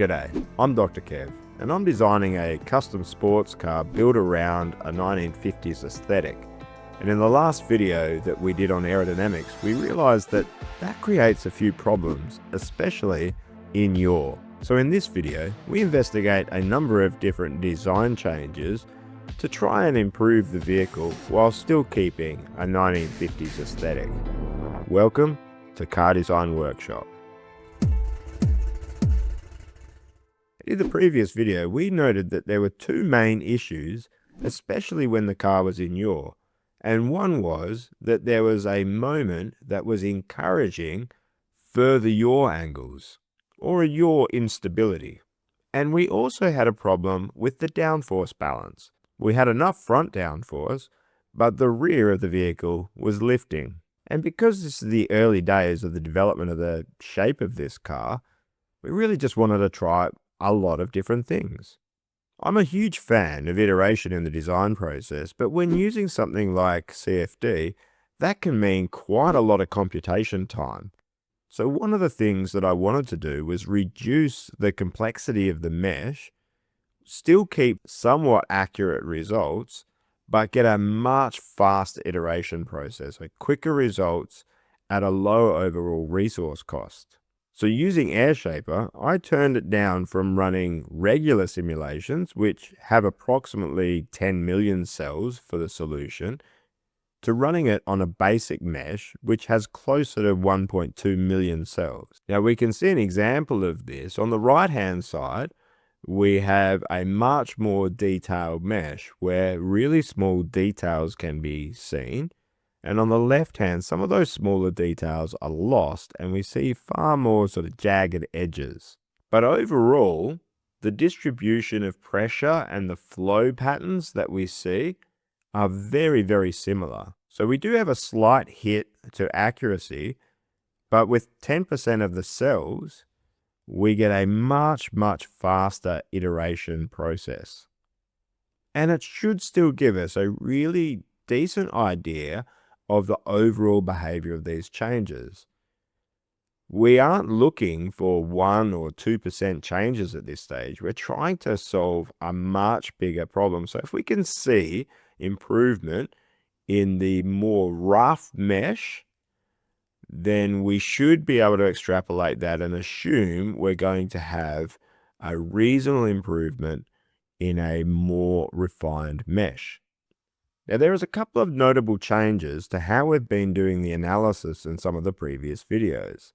G'day, I'm Dr. Kev, and I'm designing a custom sports car built around a 1950s aesthetic. And in the last video that we did on aerodynamics, we realized that creates a few problems, especially in yaw. So in this video, we investigate a number of different design changes to try and improve the vehicle while still keeping a 1950s aesthetic. Welcome to Car Design Workshop. In the previous video, we noted that there were two main issues, especially when the car was in yaw. And one was that there was a moment that was encouraging further yaw angles, or a yaw instability. And we also had a problem with the downforce balance. We had enough front downforce, but the rear of the vehicle was lifting. And because this is the early days of the development of the shape of this car, we really just wanted to try a lot of different things. I'm a huge fan of iteration in the design process, but when using something like CFD, that can mean quite a lot of computation time. So one of the things that I wanted to do was reduce the complexity of the mesh, still keep somewhat accurate results, but get a much faster iteration process, so quicker results at a low overall resource cost. So using Airshaper, I turned it down from running regular simulations, which have approximately 10 million cells for the solution, to running it on a basic mesh, which has closer to 1.2 million cells. Now we can see an example of this. On the right-hand side, we have a much more detailed mesh where really small details can be seen. And on the left hand, some of those smaller details are lost and we see far more sort of jagged edges. But overall, the distribution of pressure and the flow patterns that we see are very, very similar. So we do have a slight hit to accuracy, but with 10% of the cells, we get a much, much faster iteration process. And it should still give us a really decent idea of the overall behavior of these changes. We aren't looking for 1 or 2% changes at this stage. We're trying to solve a much bigger problem. So if we can see improvement in the more rough mesh, then we should be able to extrapolate that and assume we're going to have a reasonable improvement in a more refined mesh. Now, there is a couple of notable changes to how we've been doing the analysis in some of the previous videos.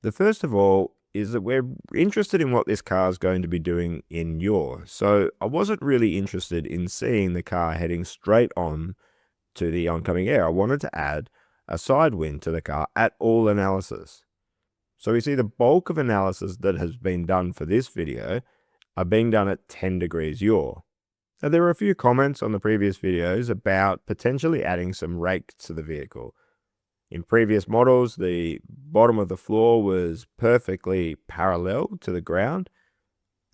The first of all is that we're interested in what this car is going to be doing in yaw. So I wasn't really interested in seeing the car heading straight on to the oncoming air. I wanted to add a side wind to the car at all analysis. So we see the bulk of analysis that has been done for this video are being done at 10 degrees yaw. Now, there were a few comments on the previous videos about potentially adding some rake to the vehicle. In previous models, the bottom of the floor was perfectly parallel to the ground,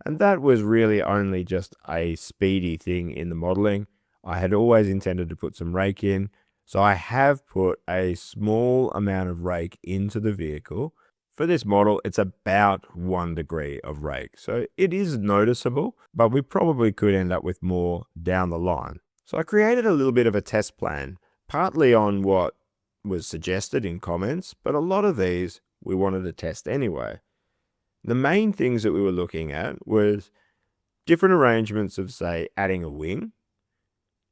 and that was really only just a speedy thing in the modeling. I had always intended to put some rake in, so I have put a small amount of rake into the vehicle. For this model, it's about 1 degree of rake. So it is noticeable, but we probably could end up with more down the line. So I created a little bit of a test plan, partly on what was suggested in comments, but a lot of these we wanted to test anyway. The main things that we were looking at was different arrangements of, say, adding a wing,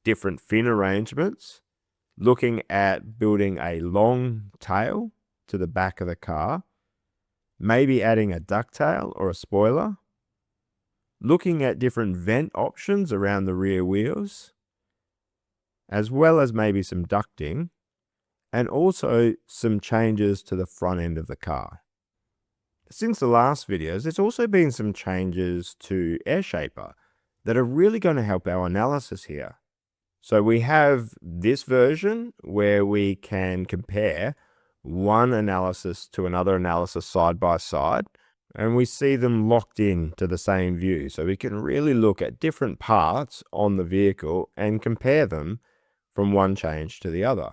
different fin arrangements, looking at building a long tail to the back of the car, maybe adding a ducktail or a spoiler, looking at different vent options around the rear wheels, as well as maybe some ducting, and also some changes to the front end of the car. Since the last videos, there's also been some changes to Airshaper that are really going to help our analysis here. So we have this version where we can compare one analysis to another analysis side by side, and we see them locked in to the same view. So we can really look at different parts on the vehicle and compare them from one change to the other.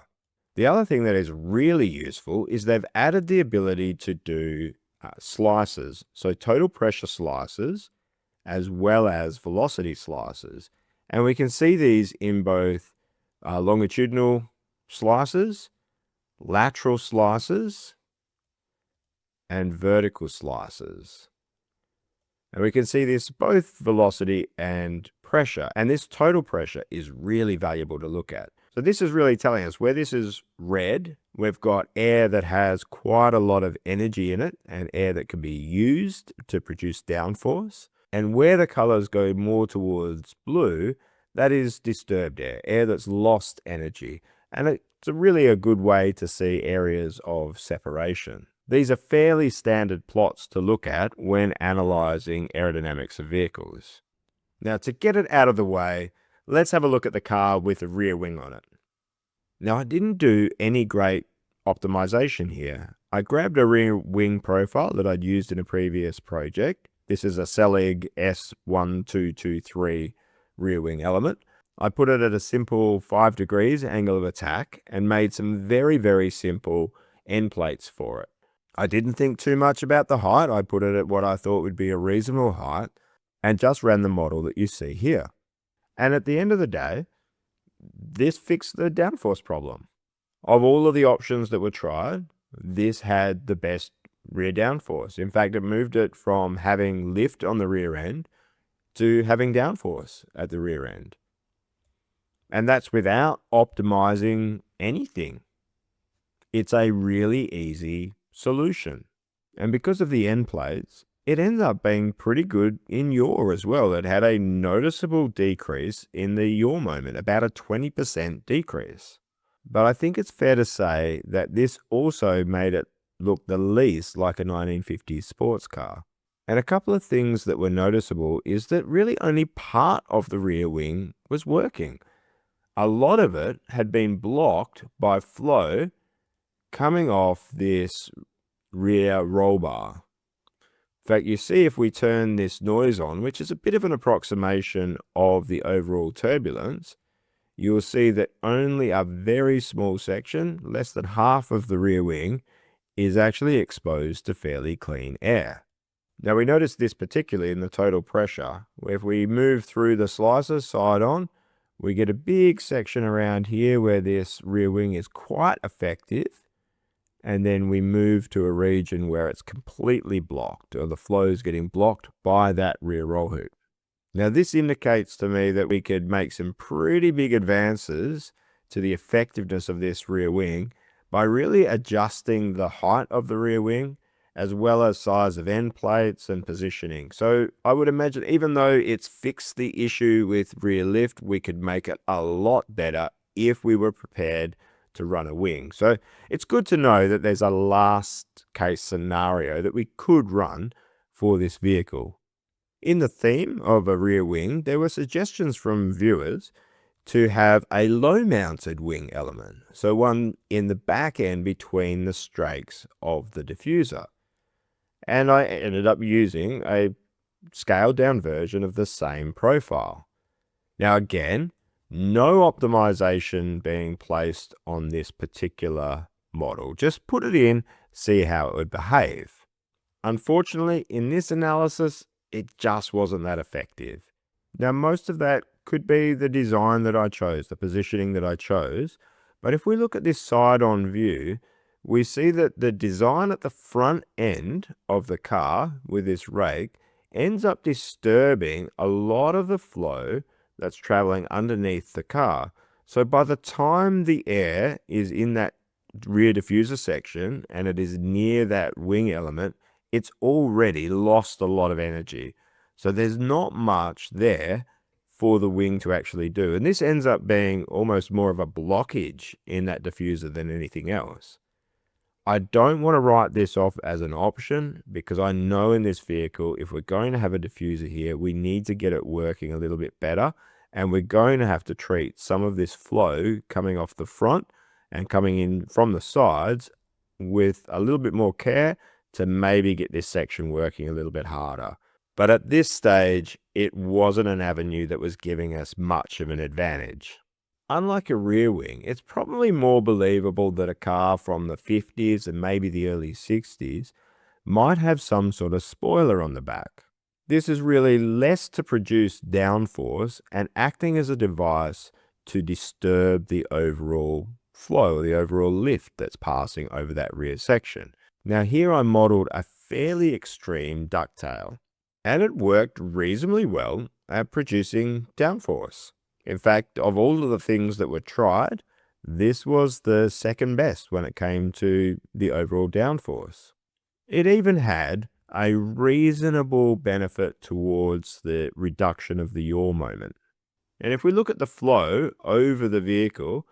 The other thing that is really useful is they've added the ability to do slices, so total pressure slices as well as velocity slices. And we can see these in both longitudinal slices, lateral slices, and vertical slices. And we can see this both velocity and pressure. And this total pressure is really valuable to look at. So this is really telling us where this is red, we've got air that has quite a lot of energy in it and air that can be used to produce downforce. And where the colors go more towards blue, that is disturbed air, air that's lost energy. And it's really a good way to see areas of separation. These are fairly standard plots to look at when analyzing aerodynamics of vehicles. Now, to get it out of the way, let's have a look at the car with a rear wing on it. Now, I didn't do any great optimization here. I grabbed a rear wing profile that I'd used in a previous project. This is a Selig S1223 rear wing element. I put it at a simple 5 degrees angle of attack and made some very, very simple end plates for it. I didn't think too much about the height. I put it at what I thought would be a reasonable height and just ran the model that you see here. And at the end of the day, this fixed the downforce problem. Of all of the options that were tried, this had the best rear downforce. In fact, it moved it from having lift on the rear end to having downforce at the rear end. And that's without optimizing anything. It's a really easy solution. And because of the end plates, it ends up being pretty good in yaw as well. It had a noticeable decrease in the yaw moment, about a 20% decrease. But I think it's fair to say that this also made it look the least like a 1950s sports car. And a couple of things that were noticeable is that really only part of the rear wing was working. A lot of it had been blocked by flow coming off this rear roll bar. In fact, you see if we turn this noise on, which is a bit of an approximation of the overall turbulence, you will see that only a very small section, less than half of the rear wing, is actually exposed to fairly clean air. Now we notice this particularly in the total pressure, where if we move through the slices side on, we get a big section around here where this rear wing is quite effective. And then we move to a region where it's completely blocked, or the flow is getting blocked by that rear roll hoop. Now this indicates to me that we could make some pretty big advances to the effectiveness of this rear wing by really adjusting the height of the rear wing, as well as size of end plates and positioning. So I would imagine even though it's fixed the issue with rear lift, we could make it a lot better if we were prepared to run a wing. So it's good to know that there's a last case scenario that we could run for this vehicle. In the theme of a rear wing, there were suggestions from viewers to have a low mounted wing element. So one in the back end between the strakes of the diffuser. And I ended up using a scaled down version of the same profile. Now again, no optimization being placed on this particular model. Just put it in, see how it would behave. Unfortunately, in this analysis, it just wasn't that effective. Now, most of that could be the design that I chose, the positioning that I chose. But if we look at this side-on view, we see that the design at the front end of the car with this rake ends up disturbing a lot of the flow that's traveling underneath the car. So by the time the air is in that rear diffuser section and it is near that wing element, it's already lost a lot of energy. So there's not much there for the wing to actually do. And this ends up being almost more of a blockage in that diffuser than anything else. I don't want to write this off as an option because I know in this vehicle, if we're going to have a diffuser here, we need to get it working a little bit better. And we're going to have to treat some of this flow coming off the front and coming in from the sides with a little bit more care to maybe get this section working a little bit harder. But at this stage, it wasn't an avenue that was giving us much of an advantage. Unlike a rear wing, it's probably more believable that a car from the 50s and maybe the early 60s might have some sort of spoiler on the back. This is really less to produce downforce and acting as a device to disturb the overall flow, the overall lift that's passing over that rear section. Now here I modeled a fairly extreme ducktail, and it worked reasonably well at producing downforce. In fact, of all of the things that were tried, this was the second best when it came to the overall downforce. It even had a reasonable benefit towards the reduction of the yaw moment. And if we look at the flow over the vehicle,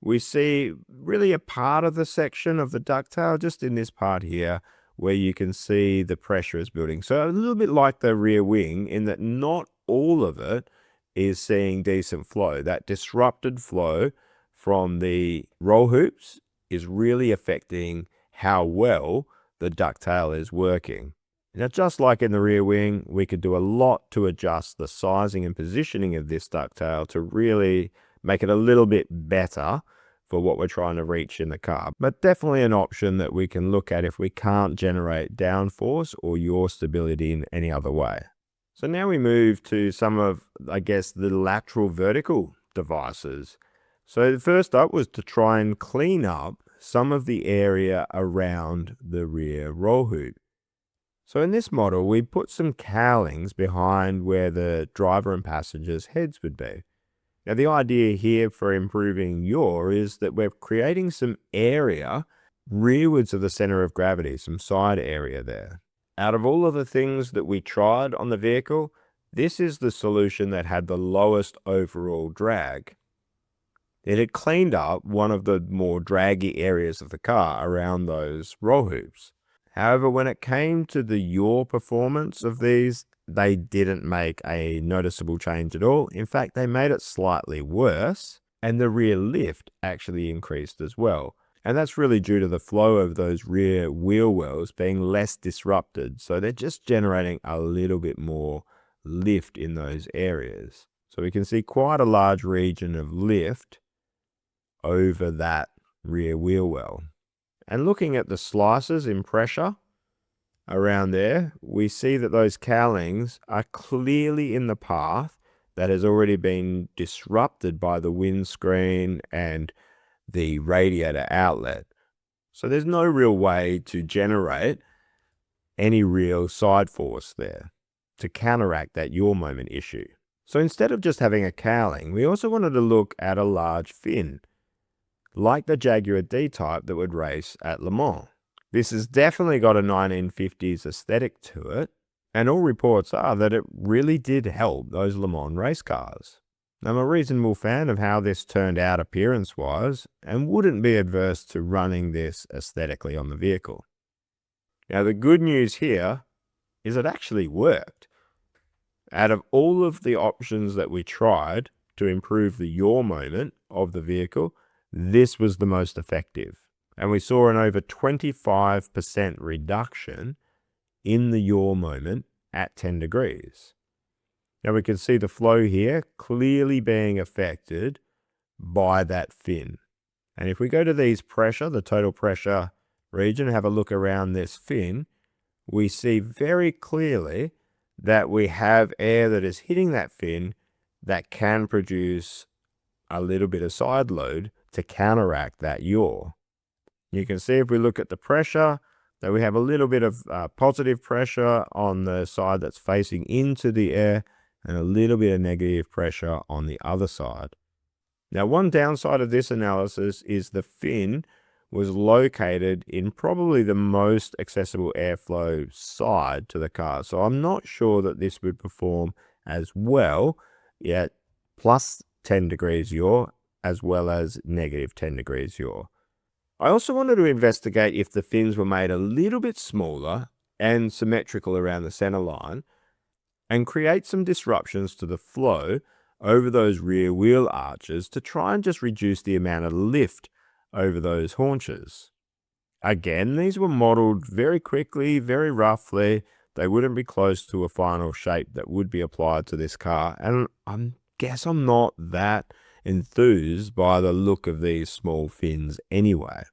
we see really a part of the section of the ducktail, just in this part here, where you can see the pressure is building. So a little bit like the rear wing, in that not all of it is seeing decent flow. That disrupted flow from the roll hoops is really affecting how well the ducktail is working. Now, just like in the rear wing, we could do a lot to adjust the sizing and positioning of this ducktail to really make it a little bit better for what we're trying to reach in the car. But definitely an option that we can look at if we can't generate downforce or yaw stability in any other way. So now we move to some of, I guess, the lateral vertical devices. So the first up was to try and clean up some of the area around the rear roll hoop. So in this model, we put some cowlings behind where the driver and passengers' heads would be. Now, the idea here for improving yaw is that we're creating some area rearwards of the center of gravity, some side area there. Out of all of the things that we tried on the vehicle, this is the solution that had the lowest overall drag. It had cleaned up one of the more draggy areas of the car around those roll hoops. However, when it came to the yaw performance of these, they didn't make a noticeable change at all. In fact, they made it slightly worse, and the rear lift actually increased as well. And that's really due to the flow of those rear wheel wells being less disrupted. So they're just generating a little bit more lift in those areas. So we can see quite a large region of lift over that rear wheel well. And looking at the slices in pressure around there, we see that those cowlings are clearly in the path that has already been disrupted by the windscreen and the radiator outlet. So there's no real way to generate any real side force there to counteract that yaw moment issue. So instead of just having a cowling, we also wanted to look at a large fin, like the Jaguar D-Type that would race at Le Mans. This has definitely got a 1950s aesthetic to it, and all reports are that it really did help those Le Mans race cars. I'm a reasonable fan of how this turned out appearance-wise, and wouldn't be adverse to running this aesthetically on the vehicle. Now, the good news here is it actually worked. Out of all of the options that we tried to improve the yaw moment of the vehicle, this was the most effective. And we saw an over 25% reduction in the yaw moment at 10 degrees. Now we can see the flow here clearly being affected by that fin. And if we go to these pressure, the total pressure region, have a look around this fin, we see very clearly that we have air that is hitting that fin that can produce a little bit of side load to counteract that yaw. You can see if we look at the pressure that we have a little bit of positive pressure on the side that's facing into the air and a little bit of negative pressure on the other side. Now, one downside of this analysis is the fin was located in probably the most accessible airflow side to the car. So I'm not sure that this would perform as well, yet plus 10 degrees yaw as well as negative 10 degrees yaw. I also wanted to investigate if the fins were made a little bit smaller and symmetrical around the center line and create some disruptions to the flow over those rear wheel arches to try and just reduce the amount of lift over those haunches. Again, these were modeled very quickly, very roughly. They wouldn't be close to a final shape that would be applied to this car. And I guess I'm not that enthused by the look of these small fins anyway.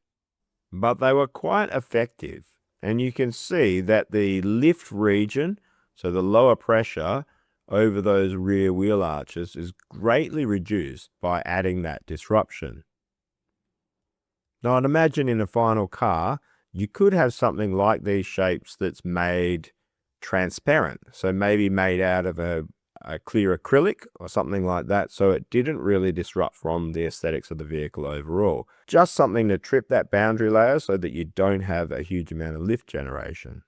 But they were quite effective And you can see that the lift region, so the lower pressure over those rear wheel arches, is greatly reduced by adding that disruption. Now, I'd imagine in a final car, you could have something like these shapes that's made transparent. So maybe made out of a clear acrylic or something like that, so it didn't really disrupt from the aesthetics of the vehicle overall. Just something to trip that boundary layer so that you don't have a huge amount of lift generation.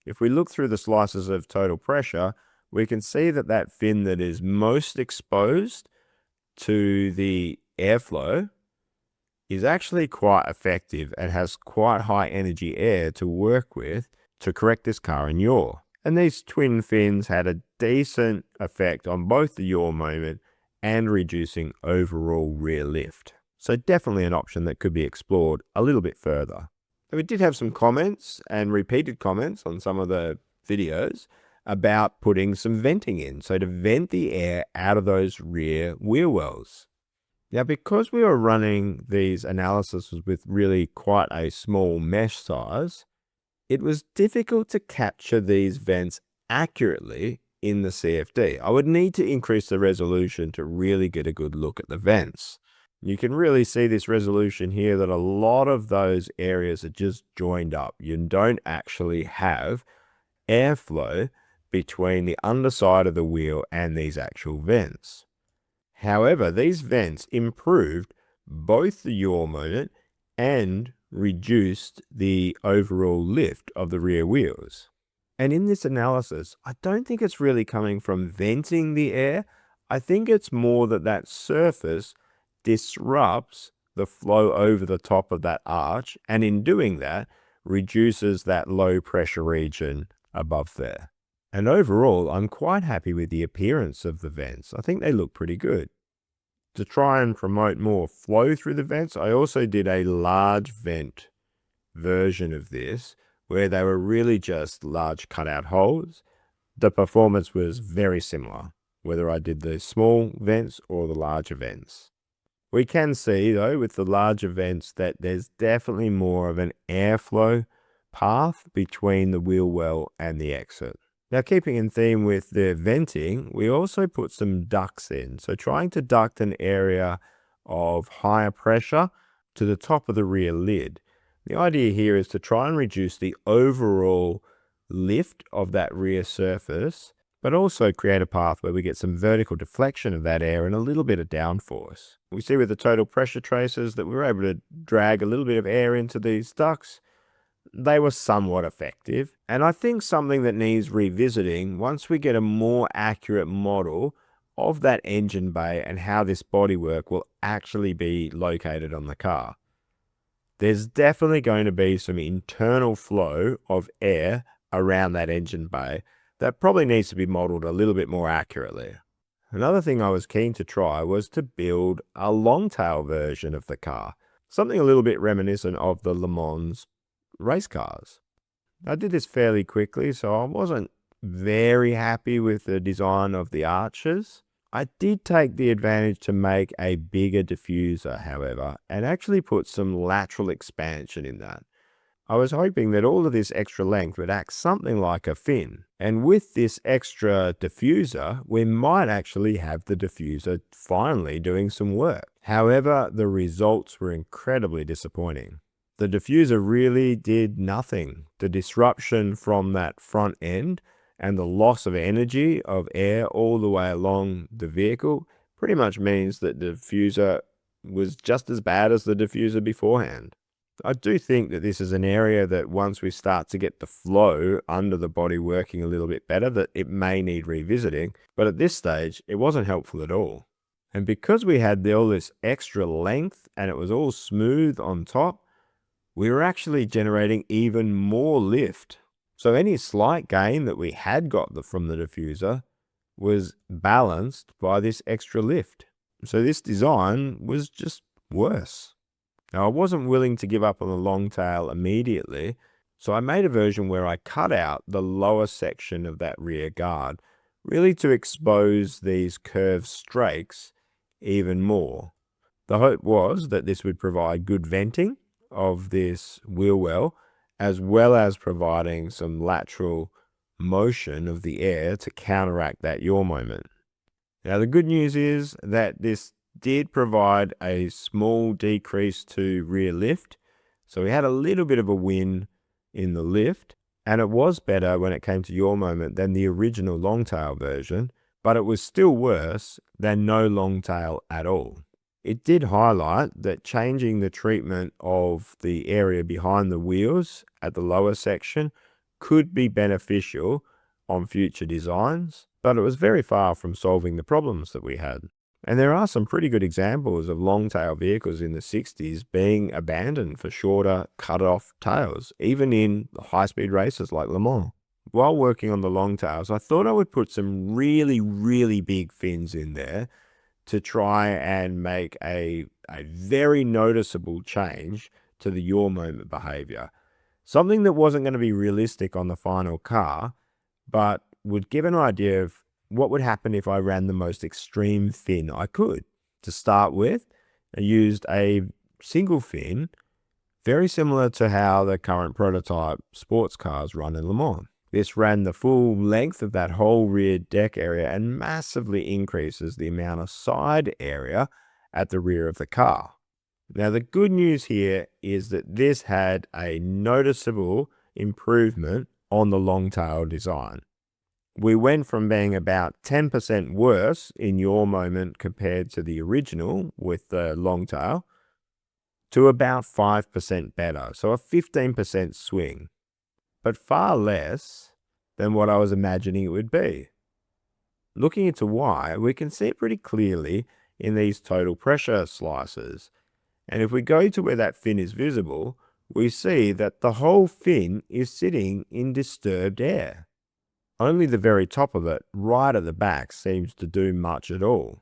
If we look through the slices of total pressure, we can see that that fin that is most exposed to the airflow is actually quite effective and has quite high energy air to work with to correct this car in yaw. And these twin fins had a decent effect on both the yaw moment and reducing overall rear lift. So definitely an option that could be explored a little bit further. And we did have some comments and repeated comments on some of the videos about putting some venting in, so to vent the air out of those rear wheel wells. Now, because we were running these analyses with really quite a small mesh size, it was difficult to capture these vents accurately in the CFD. I would need to increase the resolution to really get a good look at the vents. You can really see this resolution here that a lot of those areas are just joined up. You don't actually have airflow between the underside of the wheel and these actual vents. However, these vents improved both the yaw moment and reduced the overall lift of the rear wheels. And in this analysis, I don't think it's really coming from venting the air. I think it's more that that surface disrupts the flow over the top of that arch, and in doing that, reduces that low pressure region above there. And overall, I'm quite happy with the appearance of the vents. I think they look pretty good. To try and promote more flow through the vents, I also did a large vent version of this, where they were really just large cutout holes. The performance was very similar, whether I did the small vents or the larger vents. We can see, though, with the larger vents that there's definitely more of an airflow path between the wheel well and the exit. Now, keeping in theme with the venting, we also put some ducts in. So trying to duct an area of higher pressure to the top of the rear lid. The idea here is to try and reduce the overall lift of that rear surface, but also create a path where we get some vertical deflection of that air and a little bit of downforce. We see with the total pressure tracers that we were able to drag a little bit of air into these ducts. They were somewhat effective, and I think something that needs revisiting once we get a more accurate model of that engine bay and how this bodywork will actually be located on the car. There's definitely going to be some internal flow of air around that engine bay that probably needs to be modeled a little bit more accurately. Another thing I was keen to try was to build a long-tail version of the car, something a little bit reminiscent of the Le Mans race cars. I did this fairly quickly, so I wasn't very happy with the design of the arches. I did take the advantage to make a bigger diffuser, however, and actually put some lateral expansion in that. I was hoping that all of this extra length would act something like a fin, and with this extra diffuser, we might actually have the diffuser finally doing some work. However, the results were incredibly disappointing. The diffuser really did nothing. The disruption from that front end and the loss of energy of air all the way along the vehicle pretty much means that the diffuser was just as bad as the diffuser beforehand. I do think that this is an area that once we start to get the flow under the body working a little bit better, that it may need revisiting, but at this stage, it wasn't helpful at all. And because we had all this extra length and it was all smooth on top, we were actually generating even more lift. So any slight gain that we had got from the diffuser was balanced by this extra lift. So this design was just worse. Now, I wasn't willing to give up on the long tail immediately, so I made a version where I cut out the lower section of that rear guard, really to expose these curved strakes even more. The hope was that this would provide good venting of this wheel well as well as providing some lateral motion of the air to counteract that yaw moment. Now, the good news is that this did provide a small decrease to rear lift. So we had a little bit of a win in the lift, and it was better when it came to yaw moment than the original longtail version, but it was still worse than no longtail at all. It did highlight that changing the treatment of the area behind the wheels at the lower section could be beneficial on future designs, but it was very far from solving the problems that we had. And there are some pretty good examples of long-tail vehicles in the 60s being abandoned for shorter, cut-off tails, even in high-speed races like Le Mans. While working on the long-tails, I thought I would put some really, really big fins in there to try and make a very noticeable change to the yaw moment behavior. Something that wasn't going to be realistic on the final car, but would give an idea of what would happen if I ran the most extreme fin I could. To start with, I used a single fin, very similar to how the current prototype sports cars run in Le Mans. This ran the full length of that whole rear deck area and massively increases the amount of side area at the rear of the car. Now, the good news here is that this had a noticeable improvement on the long-tail design. We went from being about 10% worse in yaw moment compared to the original with the longtail to about 5% better, so a 15% swing, but far less than what I was imagining it would be. Looking into why, we can see it pretty clearly in these total pressure slices. And if we go to where that fin is visible, we see that the whole fin is sitting in disturbed air. Only the very top of it, right at the back, seems to do much at all.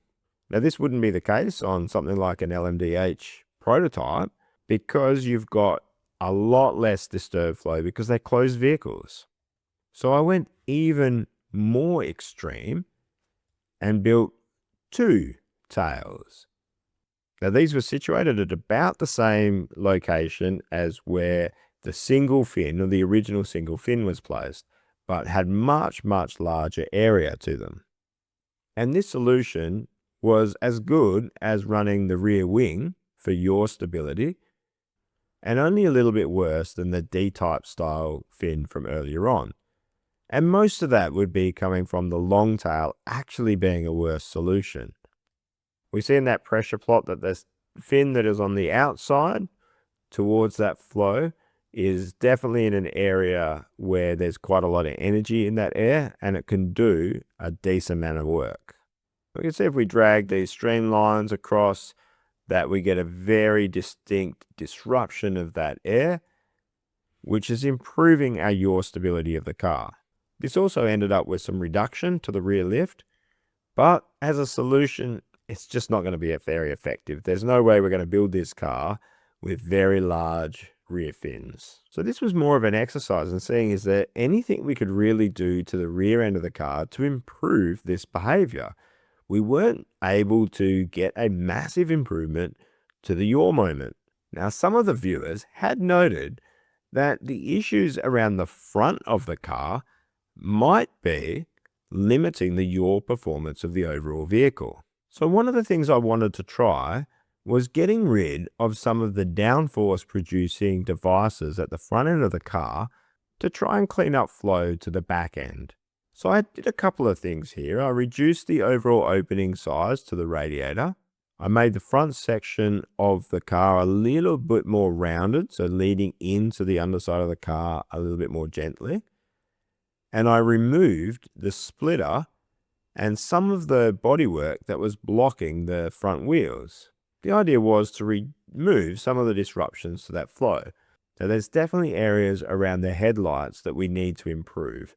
Now, this wouldn't be the case on something like an LMDH prototype because you've got a lot less disturbed flow because they're closed vehicles. So I went even more extreme and built two tails. Now, these were situated at about the same location as where the single fin, or the original single fin, was placed, but had much, much larger area to them. And this solution was as good as running the rear wing for yaw stability, and only a little bit worse than the D-type style fin from earlier on. And most of that would be coming from the long tail actually being a worse solution. We see in that pressure plot that the fin that is on the outside towards that flow is definitely in an area where there's quite a lot of energy in that air, and it can do a decent amount of work. We can see if we drag these streamlines across that we get a very distinct disruption of that air, which is improving our yaw stability of the car. This also ended up with some reduction to the rear lift, but as a solution, it's just not going to be very effective. There's no way we're going to build this car with very large rear fins. So this was more of an exercise in seeing, is there anything we could really do to the rear end of the car to improve this behavior? We weren't able to get a massive improvement to the yaw moment. Now, some of the viewers had noted that the issues around the front of the car might be limiting the yaw performance of the overall vehicle. So one of the things I wanted to try was getting rid of some of the downforce producing devices at the front end of the car to try and clean up flow to the back end. So I did a couple of things here. I reduced the overall opening size to the radiator. I made the front section of the car a little bit more rounded, so leading into the underside of the car a little bit more gently. And I removed the splitter and some of the bodywork that was blocking the front wheels. The idea was to remove some of the disruptions to that flow. So there's definitely areas around the headlights that we need to improve.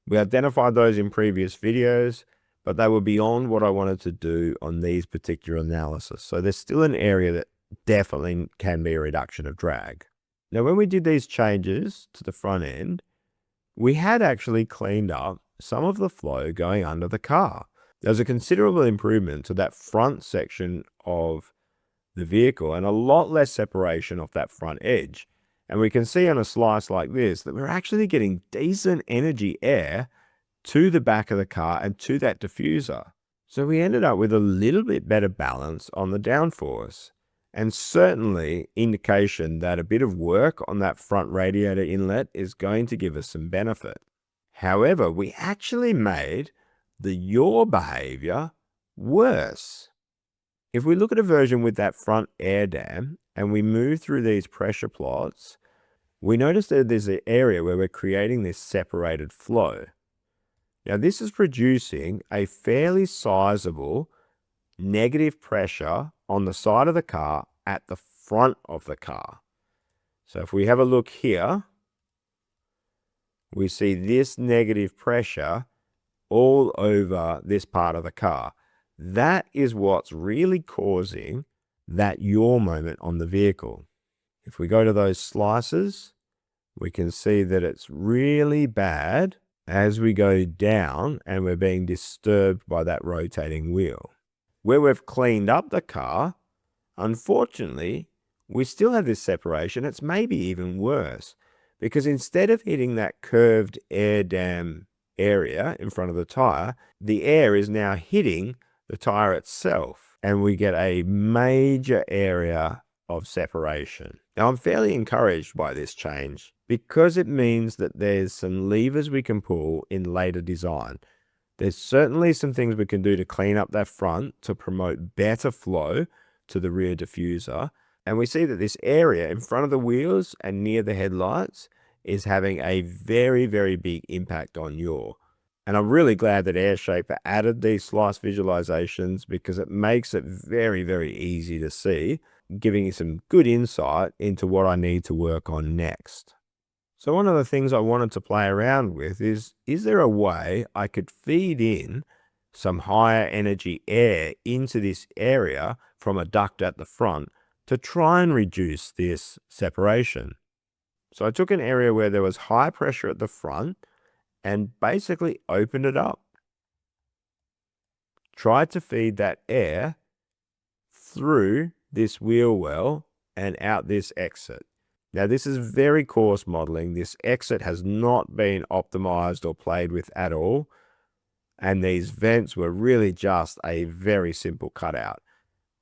We identified those in previous videos, but they were beyond what I wanted to do on these particular analysis. So there's still an area that definitely can be a reduction of drag. Now, when we did these changes to the front end, we had actually cleaned up some of the flow going under the car. There's a considerable improvement to that front section of the vehicle and a lot less separation off that front edge. And we can see on a slice like this that we're actually getting decent energy air to the back of the car and to that diffuser. So we ended up with a little bit better balance on the downforce, and certainly indication that a bit of work on that front radiator inlet is going to give us some benefit. However, we actually made the yaw behavior worse. If we look at a version with that front air dam and we move through these pressure plots, we notice that there's an area where we're creating this separated flow. Now, this is producing a fairly sizable negative pressure on the side of the car at the front of the car. So if we have a look here, we see this negative pressure all over this part of the car. That is what's really causing that yaw moment on the vehicle. If we go to those slices, we can see that it's really bad as we go down and we're being disturbed by that rotating wheel. Where we've cleaned up the car, unfortunately, we still have this separation. It's maybe even worse because instead of hitting that curved air dam area in front of the tire, the air is now hitting the tire itself and we get a major area of separation. Now, I'm fairly encouraged by this change because it means that there's some levers we can pull in later design. There's certainly some things we can do to clean up that front to promote better flow to the rear diffuser. And we see that this area in front of the wheels and near the headlights is having a very, very big impact on yaw. And I'm really glad that Airshaper added these slice visualizations because it makes it very, very easy to see, giving you some good insight into what I need to work on next. So one of the things I wanted to play around with is there a way I could feed in some higher energy air into this area from a duct at the front to try and reduce this separation? So I took an area where there was high pressure at the front and basically opened it up. Tried to feed that air through this wheel well and out this exit. Now, this is very coarse modeling. This exit has not been optimized or played with at all. And these vents were really just a very simple cutout.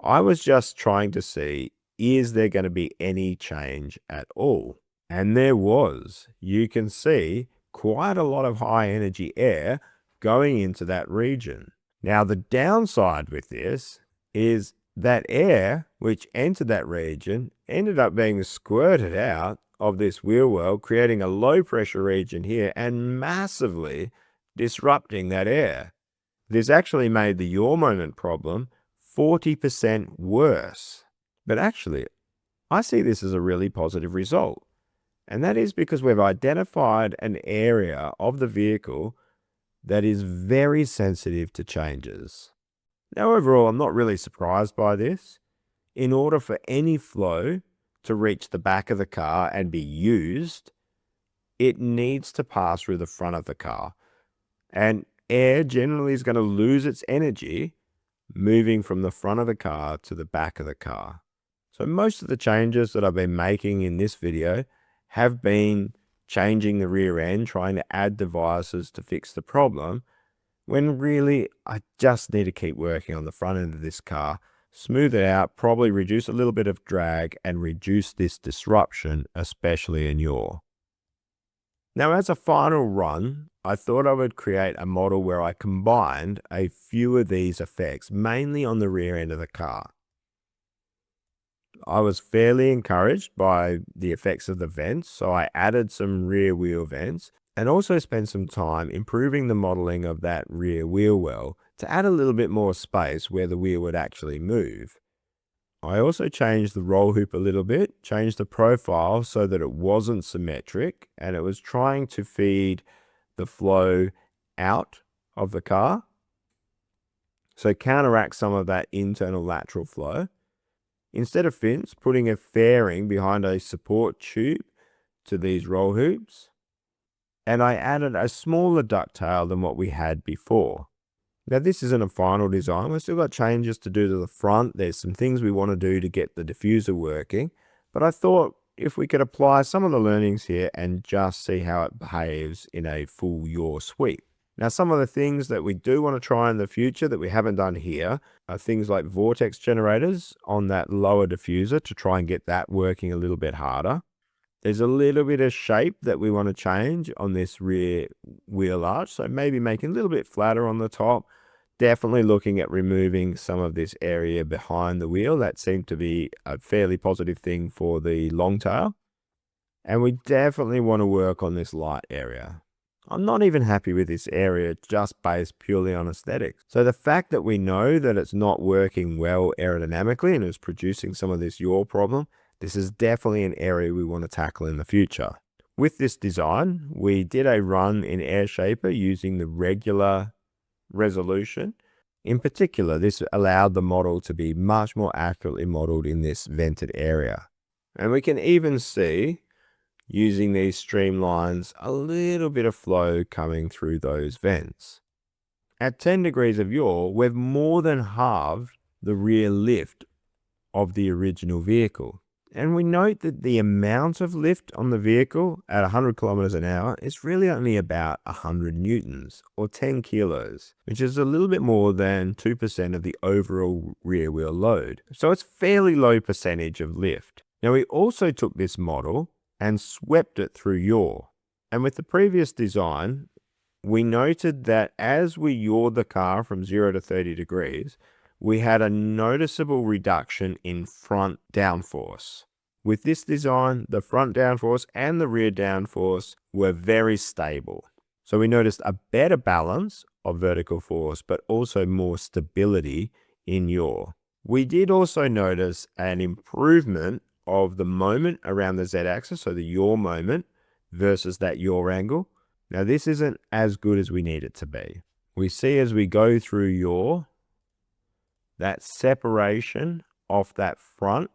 I was just trying to see, is there going to be any change at all? And there was. You can see quite a lot of high energy air going into that region. Now, the downside with this is that air which entered that region ended up being squirted out of this wheel well, creating a low pressure region here and massively disrupting that air. This actually made the yaw moment problem 40% worse. But actually, I see this as a really positive result. And that is because we've identified an area of the vehicle that is very sensitive to changes. Now, overall, I'm not really surprised by this. In order for any flow to reach the back of the car and be used, it needs to pass through the front of the car. And air generally is going to lose its energy moving from the front of the car to the back of the car. So most of the changes that I've been making in this video have been changing the rear end, trying to add devices to fix the problem, when really I just need to keep working on the front end of this car, smooth it out, probably reduce a little bit of drag and reduce this disruption, especially in yaw. Now, as a final run, I thought I would create a model where I combined a few of these effects, mainly on the rear end of the car. I was fairly encouraged by the effects of the vents, so I added some rear wheel vents and also spent some time improving the modeling of that rear wheel well to add a little bit more space where the wheel would actually move. I also changed the roll hoop a little bit, changed the profile so that it wasn't symmetric and it was trying to feed the flow out of the car. So counteract some of that internal lateral flow. Instead of fins, putting a fairing behind a support tube to these roll hoops. And I added a smaller ducktail than what we had before. Now, this isn't a final design. We've still got changes to do to the front. There's some things we want to do to get the diffuser working. But I thought if we could apply some of the learnings here and just see how it behaves in a full yaw sweep. Now, some of the things that we do want to try in the future that we haven't done here are things like vortex generators on that lower diffuser to try and get that working a little bit harder. There's a little bit of shape that we want to change on this rear wheel arch, so maybe making a little bit flatter on the top. Definitely looking at removing some of this area behind the wheel. That seemed to be a fairly positive thing for the long tail. And we definitely want to work on this light area. I'm not even happy with this area just based purely on aesthetics. So the fact that we know that it's not working well aerodynamically and is producing some of this yaw problem, this is definitely an area we want to tackle in the future. With this design, we did a run in Airshaper using the regular resolution. In particular, this allowed the model to be much more accurately modeled in this vented area. And we can even see, using these streamlines, a little bit of flow coming through those vents. At 10 degrees of yaw, we've more than halved the rear lift of the original vehicle. And we note that the amount of lift on the vehicle at 100 kilometers an hour is really only about 100 newtons or 10 kilos, which is a little bit more than 2% of the overall rear wheel load. So it's fairly low percentage of lift. Now, we also took this model and swept it through yaw. And with the previous design, we noted that as we yawed the car from 0 to 30 degrees, we had a noticeable reduction in front downforce. With this design, the front downforce and the rear downforce were very stable. So we noticed a better balance of vertical force, but also more stability in yaw. We did also notice an improvement of the moment around the Z-axis, so the yaw moment versus that yaw angle. Now, this isn't as good as we need it to be. We see as we go through yaw, that separation off that front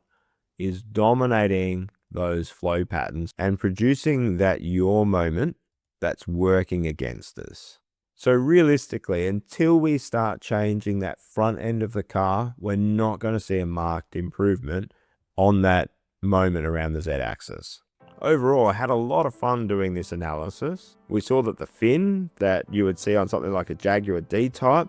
is dominating those flow patterns and producing that yaw moment that's working against us. So realistically, until we start changing that front end of the car, we're not going to see a marked improvement on that moment around the Z-axis. Overall, I had a lot of fun doing this analysis. We saw that the fin that you would see on something like a Jaguar D-Type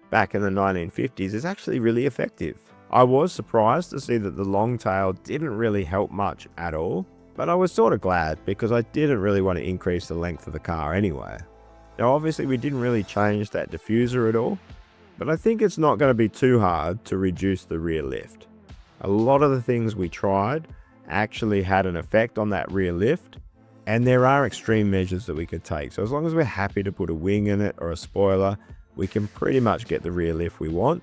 back in the 1950s is actually really effective. I was surprised to see that the long tail didn't really help much at all, but I was sort of glad because I didn't really want to increase the length of the car anyway. Now, obviously we didn't really change that diffuser at all, but I think it's not going to be too hard to reduce the rear lift. A lot of the things we tried actually had an effect on that rear lift, and there are extreme measures that we could take. So as long as we're happy to put a wing in it or a spoiler, we can pretty much get the rear lift we want.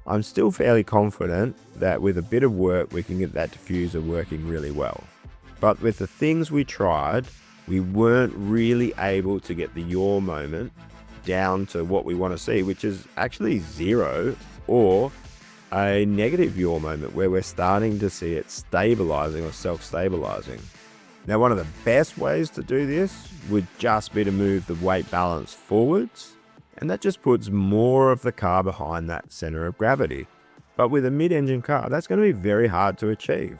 I'm still fairly confident that with a bit of work, we can get that diffuser working really well. But with the things we tried, we weren't really able to get the yaw moment down to what we want to see, which is actually 0 or a negative yaw moment where we're starting to see it stabilizing or self-stabilizing. Now, one of the best ways to do this would just be to move the weight balance forwards, and that just puts more of the car behind that center of gravity. But with a mid-engine car, that's going to be very hard to achieve.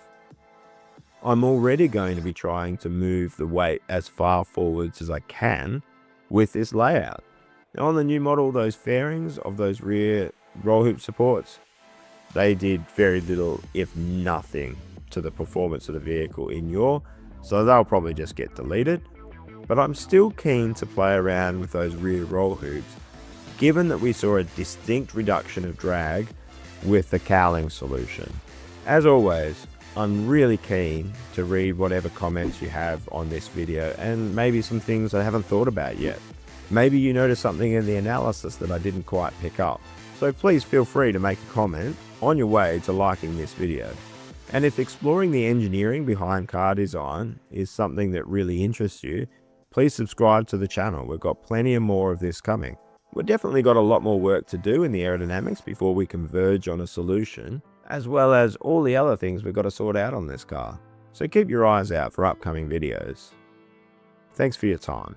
I'm already going to be trying to move the weight as far forwards as I can with this layout. Now, on the new model, those fairings of those rear roll hoop supports, they did very little, if nothing, to the performance of the vehicle in yaw, so they'll probably just get deleted. But I'm still keen to play around with those rear roll hoops, given that we saw a distinct reduction of drag with the Cowlings solution. As always, I'm really keen to read whatever comments you have on this video and maybe some things I haven't thought about yet. Maybe you noticed something in the analysis that I didn't quite pick up. So please feel free to make a comment on your way to liking this video. And if exploring the engineering behind car design is something that really interests you, please subscribe to the channel. We've got plenty of more of this coming. We've definitely got a lot more work to do in the aerodynamics before we converge on a solution, as well as all the other things we've got to sort out on this car. So keep your eyes out for upcoming videos. Thanks for your time.